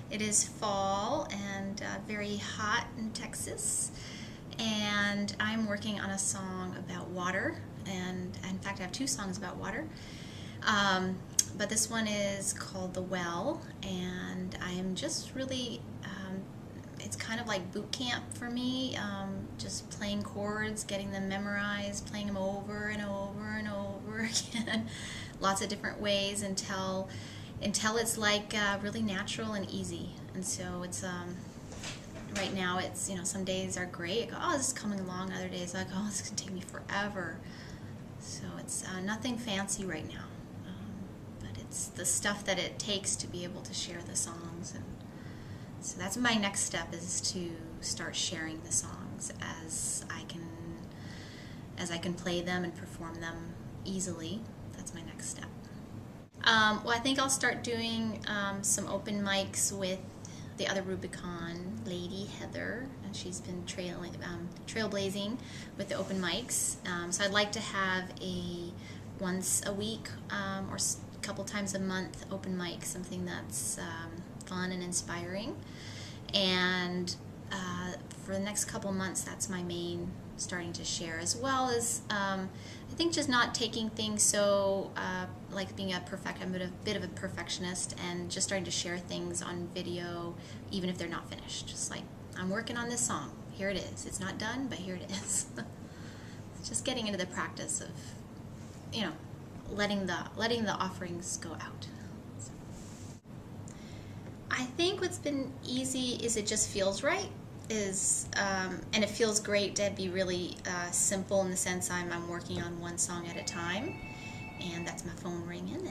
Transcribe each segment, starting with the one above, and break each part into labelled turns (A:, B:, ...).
A: It is fall and very hot in Texas, and I'm working on a song about water, and in fact I have two songs about water. But this one is called The Well, and I am just really, it's kind of like boot camp for me, just playing chords, getting them memorized, playing them over and over and over again, lots of different ways until it's like really natural and easy. And so it's right now it's, some days are great. I go, oh, this is coming along. Other days I go, oh, this is gonna take me forever. So it's nothing fancy right now, but it's the stuff that it takes to be able to share the songs. And so that's my next step, is to start sharing the songs as I can play them and perform them easily. That's my next step. Well, I think I'll start doing some open mics with the other Rubicon lady, Heather, and she's been trailblazing with the open mics. So I'd like to have a once a week or a couple times a month open mic, something that's fun and inspiring. And for the next couple months, that's my main starting to share, as well as I think just not taking things so like being I'm a bit of a perfectionist, and just starting to share things on video even if they're not finished. Just like, I'm working on this song, here it is. It's not done, but here it is. Just getting into the practice of letting the offerings go out. So, I think what's been easy is it just feels right. And it feels great to be really simple, in the sense I'm working on one song at a time, and that's my phone ringing,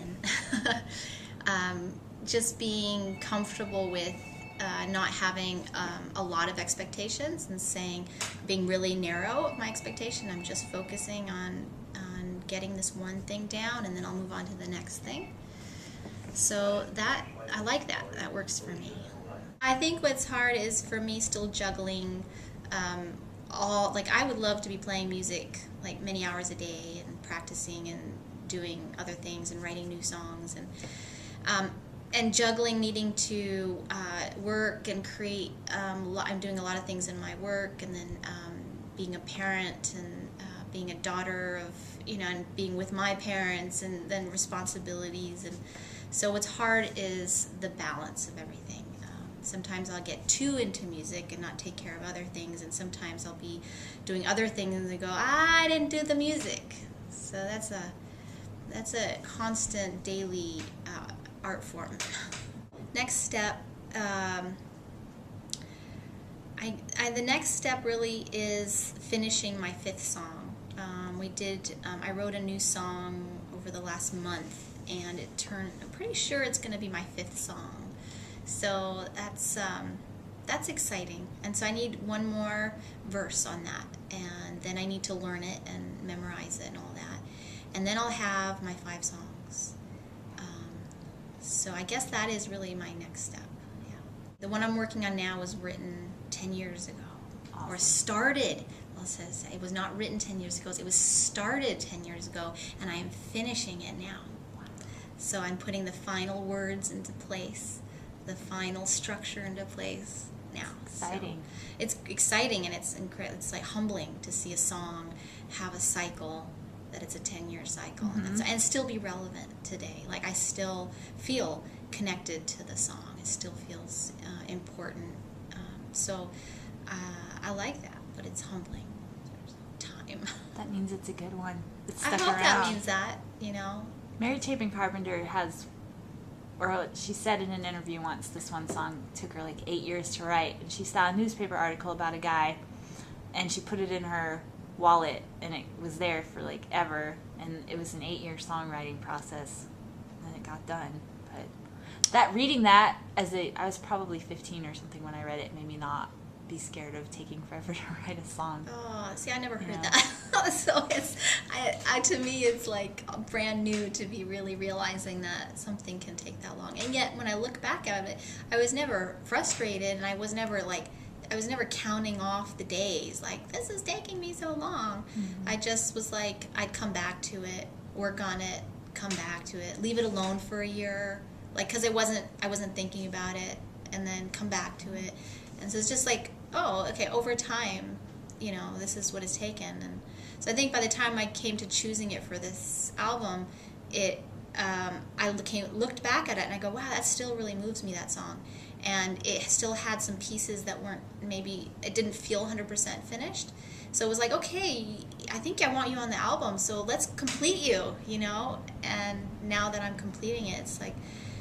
A: and just being comfortable with not having a lot of expectations, and being really narrow of my expectation. I'm just focusing on getting this one thing down, and then I'll move on to the next thing. So that, I like that. That works for me. I think what's hard is for me still juggling I would love to be playing music like many hours a day, and practicing and doing other things and writing new songs, and juggling needing to work and create. I'm doing a lot of things in my work, and then being a parent, and being a daughter of, and being with my parents, and then responsibilities. And so what's hard is the balance of everything. Sometimes I'll get too into music and not take care of other things, and sometimes I'll be doing other things and they go, I didn't do the music. So that's a constant daily art form. Next step, the next step really is finishing my 5th song. I wrote a new song over the last month, and I'm pretty sure it's going to be my 5th song. So that's exciting. And so I need one more verse on that, and then I need to learn it and memorize it and all that. And then I'll have my 5 songs. So I guess that is really my next step. Yeah. The one I'm working on now was written 10 years ago. Awesome. Or started. Well, it was not written 10 years ago. It was started 10 years ago, and I am finishing it now. So I'm putting the final words into place, the final structure into place now.
B: Exciting.
A: So it's exciting, and it's incredible. It's like humbling to see a song have a cycle, that it's a 10-year cycle,
B: Mm-hmm.
A: and still be relevant today. Like, I still feel connected to the song. It still feels important. So I like that, but it's humbling. There's time.
B: That means it's a good one. It's
A: I
B: stuck
A: hope
B: around.
A: that means that,
B: Mary Chapin Carpenter she said in an interview once, this one song took her like 8 years to write, and she saw a newspaper article about a guy, and she put it in her wallet, and it was there for like ever, and it was an 8-year songwriting process, and it got done. But reading that I was probably 15 or something when I read it, made me not be scared of taking forever to write a song.
A: Oh, see, I never heard that. So to me, it's like brand new to be really realizing that something can take that long. And yet, when I look back at it, I was never frustrated, and I was never counting off the days, like, this is taking me so long.
B: Mm-hmm.
A: I just was like, I'd come back to it, work on it, come back to it, leave it alone for a year, like, because I wasn't thinking about it. and then come back to it. And so it's just like, oh, okay, over time, you know, this is what it's taken. And so I think by the time I came to choosing it for this album, I looked back at it and I go, wow, that still really moves me, that song. And it still had some pieces that weren't, maybe it didn't feel 100% finished. So it was like, okay, I think I want you on the album, so let's complete you, you know? And now that I'm completing it, it's like,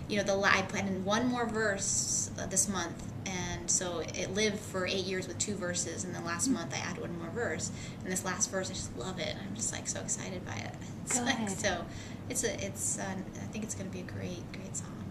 A: you know, I put in one more verse this month, and so it lived for 8 years with 2 verses, and then last month I added one more verse, and this last verse, I just love it. I'm just like so excited by it. It's like, so I think it's going to be a great song.